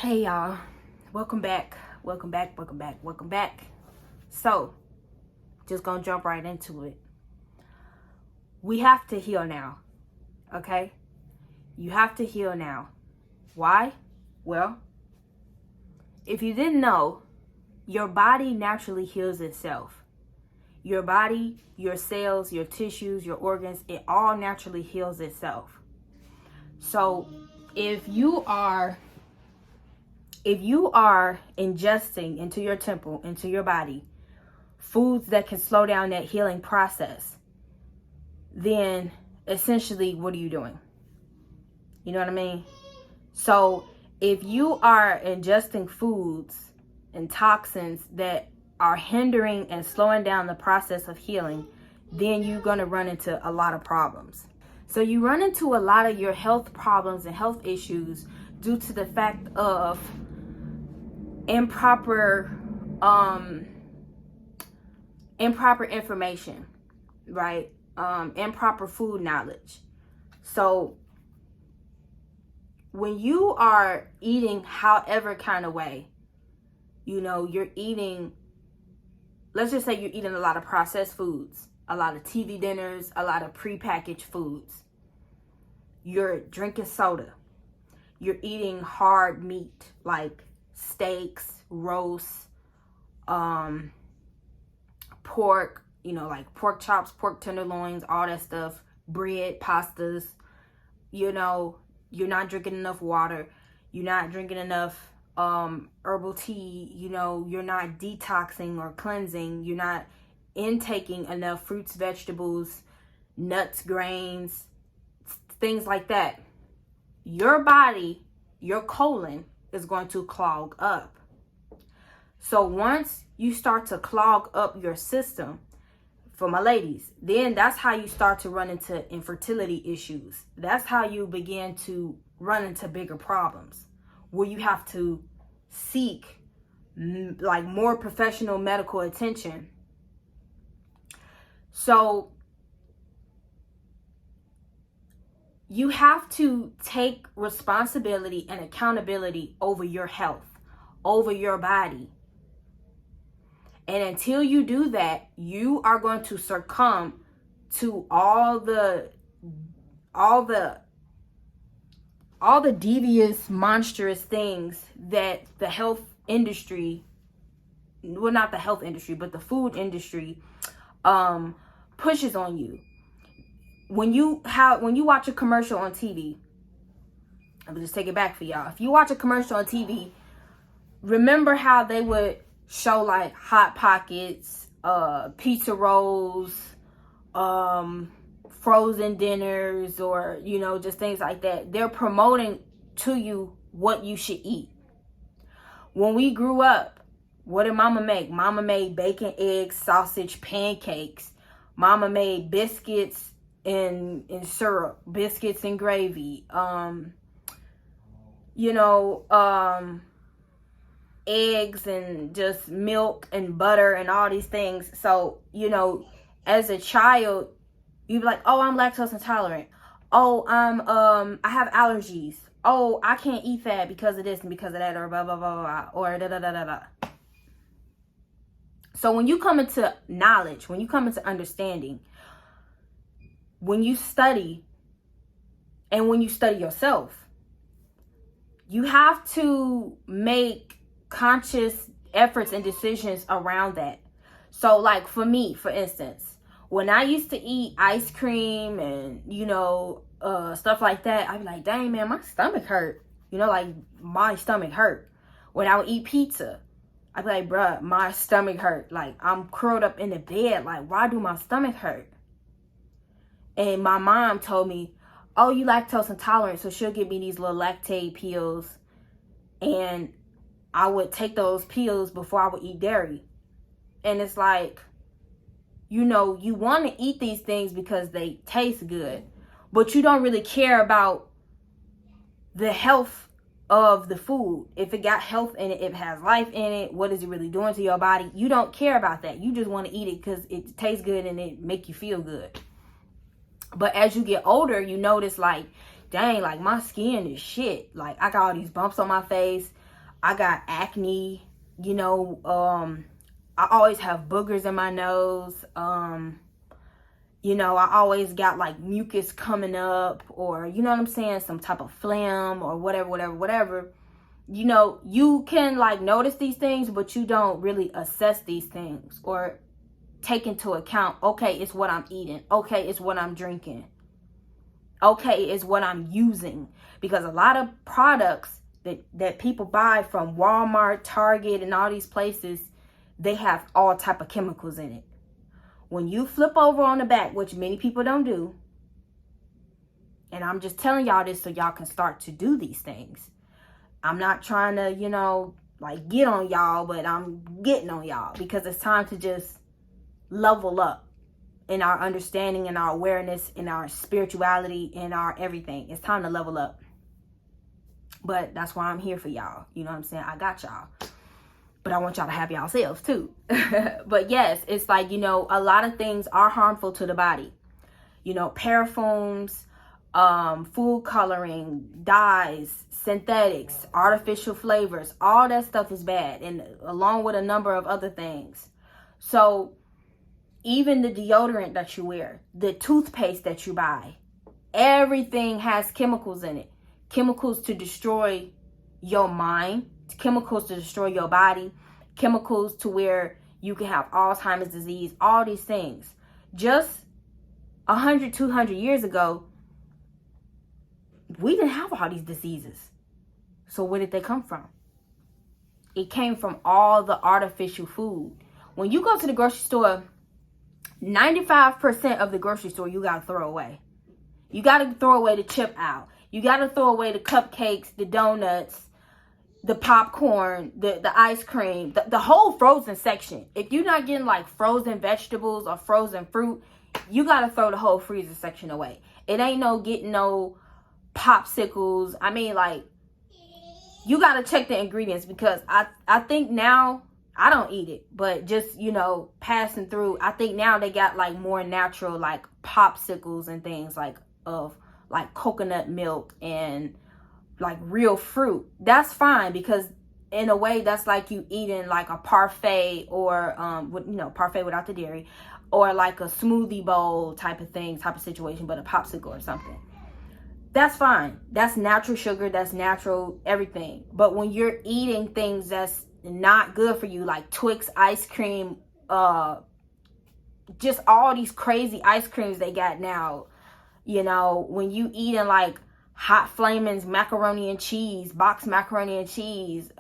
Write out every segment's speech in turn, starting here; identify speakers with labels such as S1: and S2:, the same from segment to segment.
S1: Hey y'all, welcome back. So, just gonna jump right into it. We have to heal now, okay? You have to heal now. Why? Well, if you didn't know, your body naturally heals itself. Your body, your cells, your tissues, your organs, it all naturally heals itself. So, if you are ingesting into your temple, into your body, foods that can slow down that healing process, then essentially, what are you doing? You know what I mean? So if you are ingesting foods and toxins that are hindering and slowing down the process of healing, then you're going to run into a lot of problems. So you run into a lot of your health problems and health issues due to the fact of improper information, right? Improper food knowledge. So when you are eating however kind of way, you're eating, let's just say you're eating a lot of processed foods, a lot of TV dinners, a lot of prepackaged foods. You're drinking soda. You're eating hard meat like steaks, roasts, pork, like pork chops, pork tenderloins, all that stuff, bread, pastas. You're not drinking enough water. You're not drinking enough herbal tea. You're not detoxing or cleansing. You're not intaking enough fruits, vegetables, nuts, grains, things like that. Your body, your colon is going to clog up. So once you start to clog up your system, for my ladies, then that's how you start to run into infertility issues. That's how you begin to run into bigger problems where you have to seek like more professional medical attention. So you have to take responsibility and accountability over your health, over your body. And until you do that, you are going to succumb to all the devious, monstrous things that the health industry, well, not the health industry, but the food industry pushes on you. When you watch a commercial on TV, I'm gonna just take it back for y'all. If you watch a commercial on TV, remember how they would show like Hot Pockets, pizza rolls, frozen dinners, or just things like that. They're promoting to you what you should eat. When we grew up, what did mama make? Mama made bacon, eggs, sausage, pancakes. Mama made biscuits and syrup, biscuits and gravy, eggs and just milk and butter and all these things. So, as a child, you'd be like, oh, I'm lactose intolerant. Oh, I have allergies. Oh, I can't eat that because of this and because of that, or blah, blah, blah, blah, or da, da, da, da, da. So when you come into knowledge, when you come into understanding, when you study and when you study yourself, you have to make conscious efforts and decisions around that. So like for me, for instance, when I used to eat ice cream and, stuff like that, I'd be like, dang, man, my stomach hurt. Like my stomach hurt. When I would eat pizza, I'd be like, bruh, my stomach hurt. Like I'm curled up in the bed. Like, why do my stomach hurt? And my mom told me, oh, you lactose intolerant. So she'll give me these little lactate pills. And I would take those pills before I would eat dairy. And it's like, you want to eat these things because they taste good. But you don't really care about the health of the food. If it got health in it, if it has life in it, what is it really doing to your body? You don't care about that. You just want to eat it because it tastes good and it make you feel good. But as you get older, you notice like, dang, like my skin is shit. Like I got all these bumps on my face. I got acne, you know, I always have boogers in my nose. You know, I always got like mucus coming up, or, you know what I'm saying, some type of phlegm or whatever. You know, you can like notice these things, but you don't really assess these things or take into account, okay, it's what I'm eating. Okay, it's what I'm drinking. Okay, it's what I'm using. Because a lot of products that people buy from Walmart, Target, and all these places, they have all type of chemicals in it. When you flip over on the back, which many people don't do, and I'm just telling y'all this so y'all can start to do these things. I'm not trying to, you know, like get on y'all, but I'm getting on y'all because it's time to just level up in our understanding, in our awareness, in our spirituality, in our everything. It's time to level up. But that's why I'm here for y'all. You know what I'm saying? I got y'all. But I want y'all to have y'all selves too. But yes, it's like, you know, a lot of things are harmful to the body. You know, parfums, food coloring, dyes, synthetics, artificial flavors, all that stuff is bad. And along with a number of other things. So even the deodorant that you wear, the toothpaste that you buy, everything has chemicals in it. Chemicals to destroy your mind, chemicals to destroy your body, chemicals to where you can have Alzheimer's disease, all these things. Just 100, 200 years ago, we didn't have all these diseases. So where did they come from? It came from all the artificial food. When you go to the grocery store, 95% of the grocery store you got to throw away. You got to throw away the chip aisle. You got to throw away the cupcakes, the donuts, the popcorn, the ice cream, the whole frozen section. If you're not getting like frozen vegetables or frozen fruit, you got to throw the whole freezer section away. It ain't no getting no popsicles. I mean, like, you got to check the ingredients because I think now, I don't eat it, but just, you know, passing through, I think now they got like more natural like popsicles and things like of like coconut milk and like real fruit. That's fine because in a way that's like you eating like a parfait or with, you know, parfait without the dairy, or like a smoothie bowl type of thing, type of situation, but a popsicle or something. That's fine. That's natural sugar, that's natural everything. But when you're eating things that's not good for you, like Twix ice cream, just all these crazy ice creams they got now, you know, when you eating like Hot Flaming's macaroni and cheese, boxed macaroni and cheese,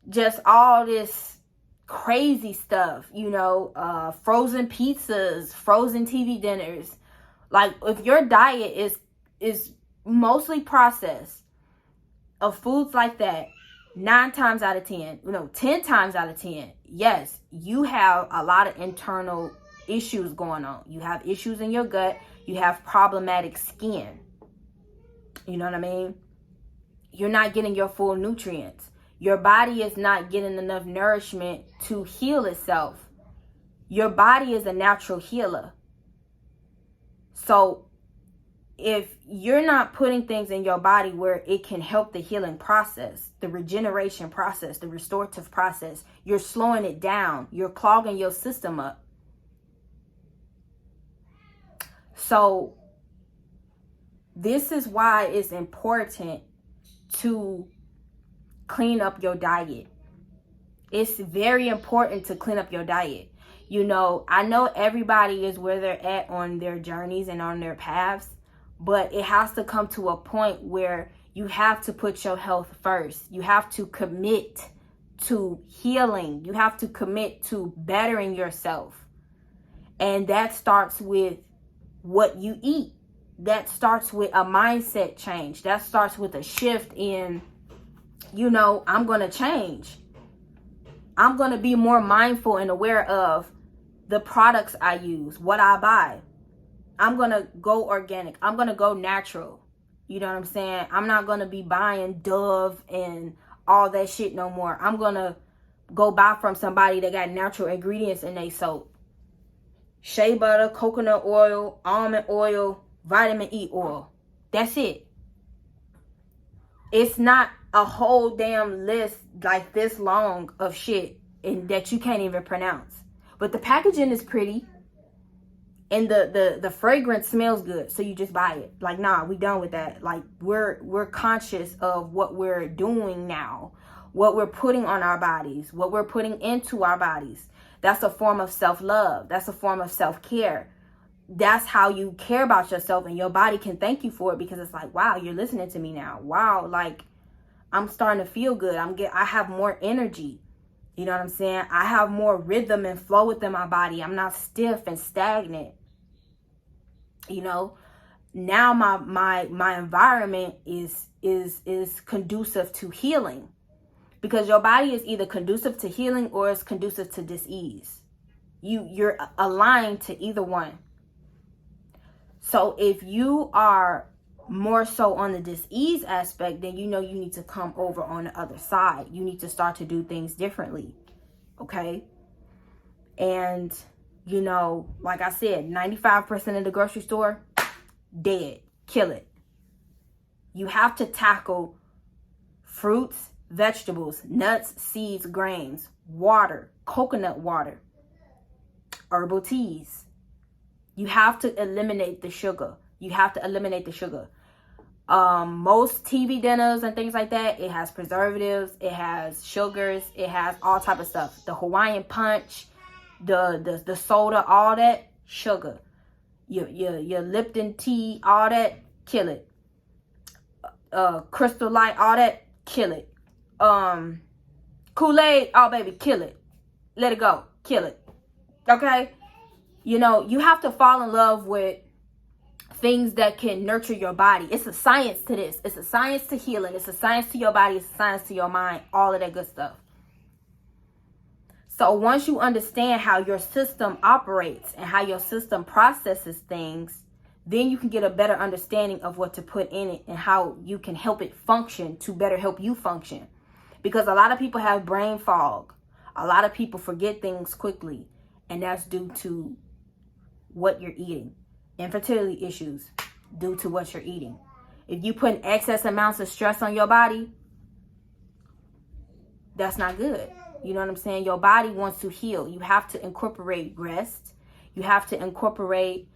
S1: just all this crazy stuff, you know, frozen pizzas, frozen TV dinners. Like, if your diet is mostly processed of foods like that, 9 times out of 10, 10 times out of 10, yes, you have a lot of internal issues going on. You have issues in your gut. You have problematic skin. You know what I mean? You're not getting your full nutrients. Your body is not getting enough nourishment to heal itself. Your body is a natural healer. So if you're not putting things in your body where it can help the healing process, the regeneration process, the restorative process, you're slowing it down. You're clogging your system up. So this is why it's important to clean up your diet. It's very important to clean up your diet. You know, I know everybody is where they're at on their journeys and on their paths, but it has to come to a point where you have to put your health first. You have to commit to healing. You have to commit to bettering yourself. And that starts with what you eat. That starts with a mindset change. That starts with a shift in, you know, I'm going to change. I'm going to be more mindful and aware of the products I use, what I buy. I'm going to go organic. I'm going to go natural. You know what I'm saying? I'm not going to be buying Dove and all that shit no more. I'm going to go buy from somebody that got natural ingredients in their soap. Shea butter, coconut oil, almond oil, vitamin E oil. That's it. It's not a whole damn list like this long of shit and that you can't even pronounce. But the packaging is pretty. And the fragrance smells good, so you just buy it. Like, nah, we done with that. Like, we're conscious of what we're doing now, what we're putting on our bodies, what we're putting into our bodies. That's a form of self-love. That's a form of self-care. That's how you care about yourself, and your body can thank you for it, because it's like, wow, you're listening to me now. Wow, like, I'm starting to feel good. I have more energy. You know what I'm saying? I have more rhythm and flow within my body. I'm not stiff and stagnant. You know, now my environment is conducive to healing, because your body is either conducive to healing or it's conducive to dis-ease. You're aligned to either one. So if you are more so on the dis-ease aspect, then you know you need to come over on the other side. You need to start to do things differently. Okay? And you know, like I said, 95% of the grocery store, dead. Kill it. You have to tackle fruits, vegetables, nuts, seeds, grains, water, coconut water, herbal teas. You have to eliminate the sugar. You have to eliminate the sugar. Most TV dinners and things like that, it has preservatives, it has sugars, it has all type of stuff. The Hawaiian punch, the soda, all that, sugar. Your Lipton tea, all that, kill it. Crystal Light, all that, kill it. Kool-Aid, oh baby, kill it. Let it go, kill it. Okay? You know, you have to fall in love with things that can nurture your body. It's a science to this. It's a science to healing. It's a science to your body. It's a science to your mind. All of that good stuff. So once you understand how your system operates and how your system processes things, then you can get a better understanding of what to put in it and how you can help it function to better help you function. Because a lot of people have brain fog. A lot of people forget things quickly, and that's due to what you're eating. Infertility issues due to what you're eating. If you put excess amounts of stress on your body, that's not good. You know what I'm saying? Your body wants to heal. You have to incorporate rest. You have to incorporate,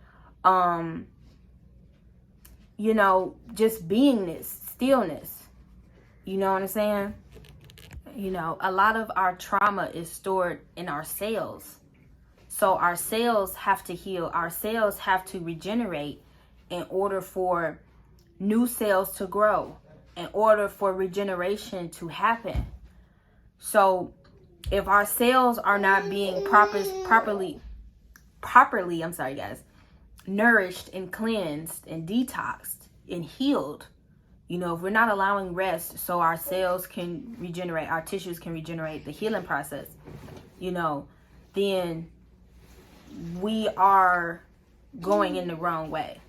S1: you know, just beingness, stillness. You know what I'm saying? You know, a lot of our trauma is stored in our cells. So our cells have to heal. Our cells have to regenerate in order for new cells to grow, in order for regeneration to happen. So if our cells are not being properly, I'm sorry guys, nourished and cleansed and detoxed and healed, you know, if we're not allowing rest so our cells can regenerate, our tissues can regenerate, the healing process, you know, then we are going in the wrong way.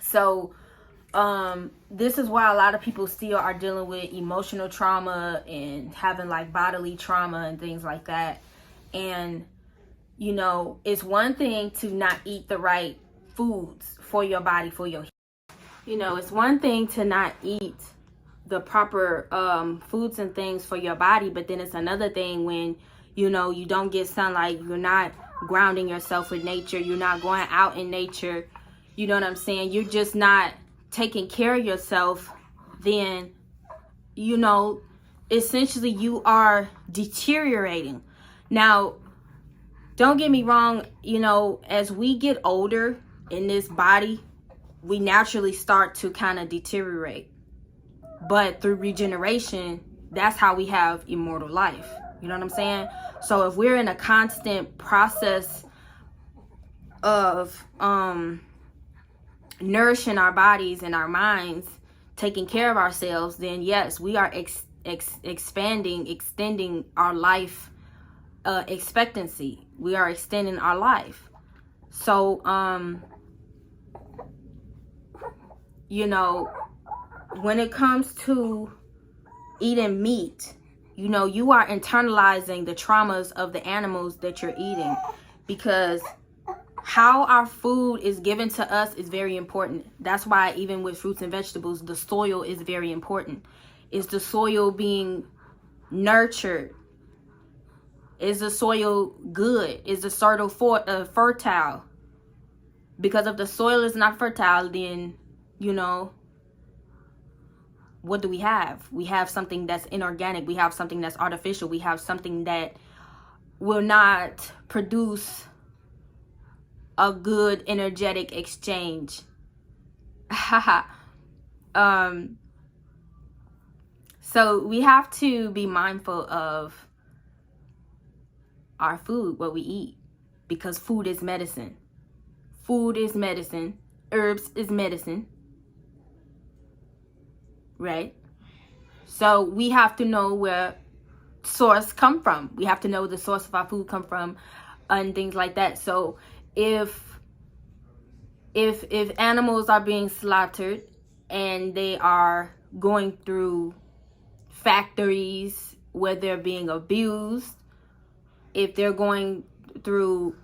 S1: So this is why a lot of people still are dealing with emotional trauma and having like bodily trauma and things like that. And you know, it's one thing to not eat the right foods for your body, for your, you know, it's one thing to not eat the proper foods and things for your body, but then it's another thing when, you know, you don't get sunlight, you're not grounding yourself with nature, you're not going out in nature, you know what I'm saying, you're just not taking care of yourself, then, you know, essentially you are deteriorating. Now, don't get me wrong, you know, as we get older in this body, we naturally start to kind of deteriorate. But through regeneration, that's how we have immortal life. You know what I'm saying? So if we're in a constant process of nourishing our bodies and our minds, taking care of ourselves, then yes, we are extending our life expectancy. We are extending our life. So, you know, when it comes to eating meat, you know, you are internalizing the traumas of the animals that you're eating, because how our food is given to us is very important. That's why even with fruits and vegetables, the soil is very important. Is the soil being nurtured? Is the soil good? Is the soil fertile? Because if the soil is not fertile, then, you know, what do we have? We have something that's inorganic. We have something that's artificial. We have something that will not produce a good energetic exchange. So we have to be mindful of our food, what we eat, because food is medicine. Food is medicine. Herbs is medicine. Right? So we have to know where source come from. We have to know the source of our food come from, and things like that. So if animals are being slaughtered and they are going through factories where they're being abused, if they're going through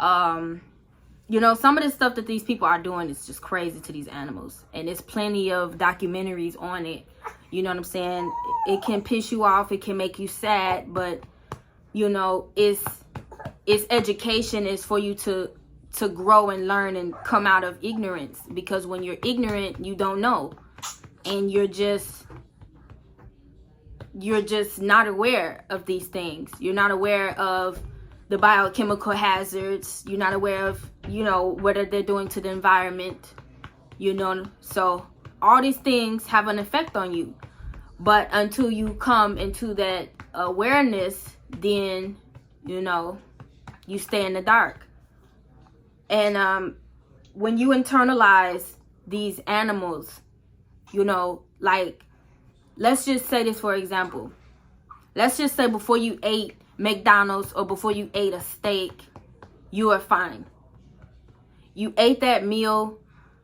S1: you know, some of the stuff that these people are doing is just crazy to these animals, and there's plenty of documentaries on it. You know what I'm saying? It can piss you off, it can make you sad, but you know, it's education is for you to grow and learn and come out of ignorance, because when you're ignorant, you don't know, and you're just not aware of these things. You're not aware of the biochemical hazards. You're not aware of, you know, what they're doing to the environment, you know. So all these things have an effect on you, but until you come into that awareness, then, you know, you stay in the dark. And when you internalize these animals, you know, like, let's just say this for example. Let's just say before you ate McDonald's or before you ate a steak, you are fine. You ate that meal,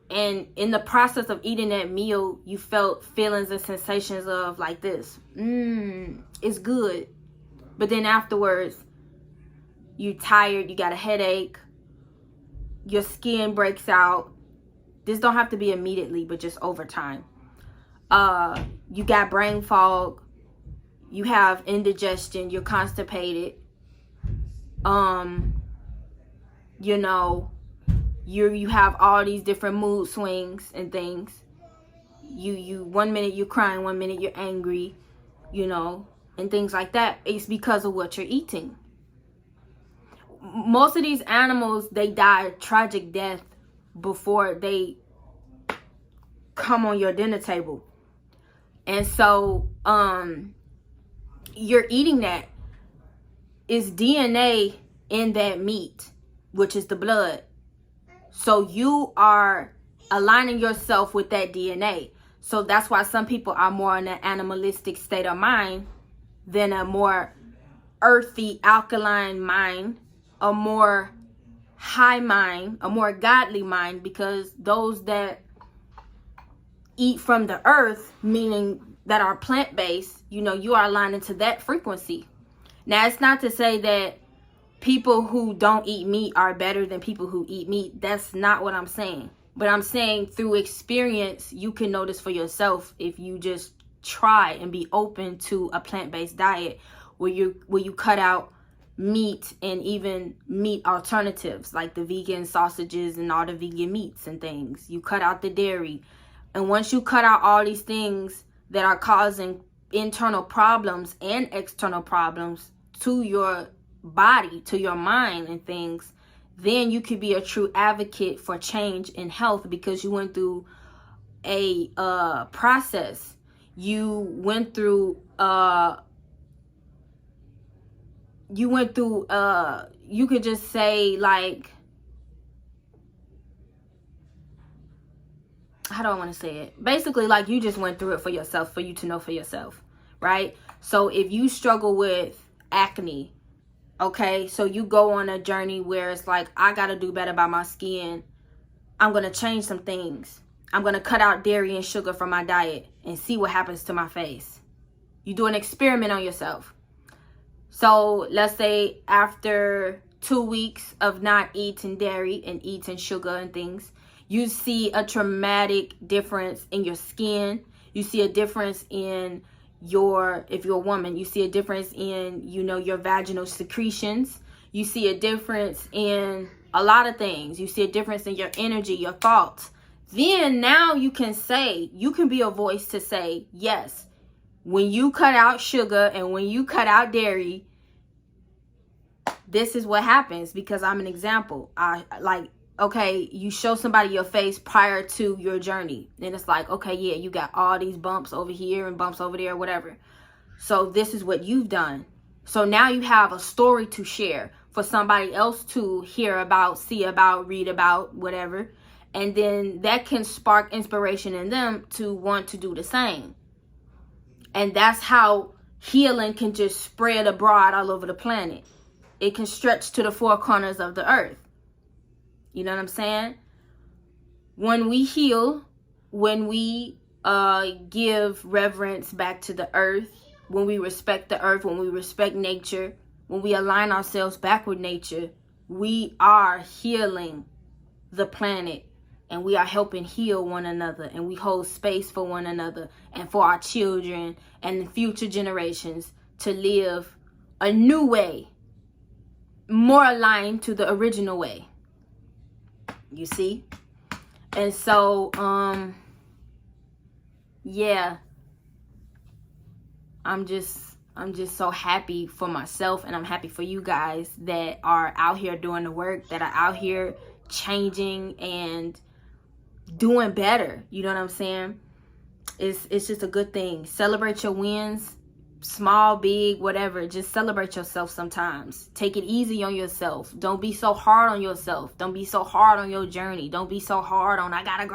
S1: and in the process of eating that meal, you felt feelings and sensations of like this. It's good. But then afterwards, you're tired, you got a headache, your skin breaks out. This don't have to be immediately, but just over time. You got brain fog, you have indigestion, you're constipated, you know, you have all these different mood swings and things. You 1 minute you're crying, 1 minute you're angry, you know, and things like that. It's because of what you're eating. Most of these animals, they die a tragic death before they come on your dinner table. And so you're eating that. It's DNA in that meat, which is the blood. So you are aligning yourself with that DNA. So that's why some people are more in an animalistic state of mind than a more earthy, alkaline mind, a more high mind, a more godly mind, because those that eat from the earth, meaning that are plant-based, you know, you are aligned into that frequency. Now, it's not to say that people who don't eat meat are better than people who eat meat. That's not what I'm saying. But I'm saying through experience, you can notice for yourself if you just try and be open to a plant-based diet where you cut out meat and even meat alternatives like the vegan sausages and all the vegan meats and things. You cut out the dairy. And once you cut out all these things that are causing internal problems and external problems to your body, to your mind and things, then you could be a true advocate for change in health, because you went through a process. You went through you could just say, like, how do I want to say it? Basically, like, you just went through it for yourself, for you to know for yourself, right? So if you struggle with acne, okay, so you go on a journey where it's like, I got to do better by my skin. I'm going to change some things. I'm going to cut out dairy and sugar from my diet and see what happens to my face. You do an experiment on yourself. So let's say after 2 weeks of not eating dairy and eating sugar and things, you see a dramatic difference in your skin. You see a difference in if you're a woman, you see a difference in, you know, your vaginal secretions. You see a difference in a lot of things. You see a difference in your energy, your thoughts. Then now you can be a voice to say, yes, when you cut out sugar and when you cut out dairy, this is what happens, because I'm an example. Okay, you show somebody your face prior to your journey. And it's like, okay, yeah, you got all these bumps over here and bumps over there, whatever. So this is what you've done. So now you have a story to share for somebody else to hear about, see about, read about, whatever. And then that can spark inspiration in them to want to do the same. And that's how healing can just spread abroad all over the planet. It can stretch to the four corners of the earth. You know what I'm saying? When we heal, when we give reverence back to the earth, when we respect the earth, when we respect nature, when we align ourselves back with nature, we are healing the planet, and we are helping heal one another, and we hold space for one another and for our children and future generations to live a new way, more aligned to the original way. You see? And so, yeah, I'm just so happy for myself, and I'm happy for you guys that are out here doing the work, that are out here changing and doing better. You know what I'm saying? It's just a good thing. Celebrate your wins, small, big, whatever. Just celebrate yourself sometimes. Take it easy on yourself. Don't be so hard on yourself. Don't be so hard on your journey. Don't be so hard on, I gotta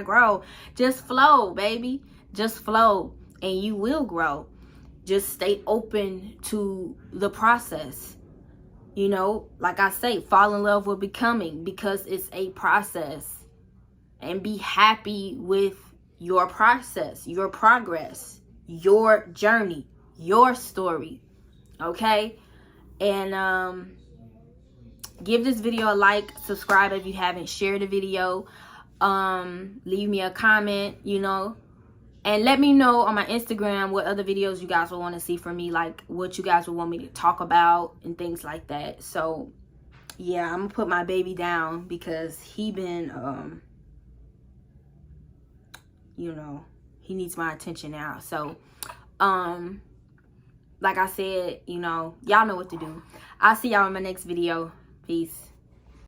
S1: grow. Just flow, baby. Just flow, and you will grow. Just stay open to the process. You know, like I say, fall in love with becoming, because it's a process. And be happy with your process, your progress, your journey, your story. Okay? And give this video a like, subscribe if you haven't, share the video, leave me a comment, you know, and let me know on my Instagram what other videos you guys will want to see from me, like what you guys would want me to talk about and things like that. So yeah, I'm gonna put my baby down because he been you know, he needs my attention now. So like I said, you know, y'all know what to do. I'll see y'all in my next video. Peace.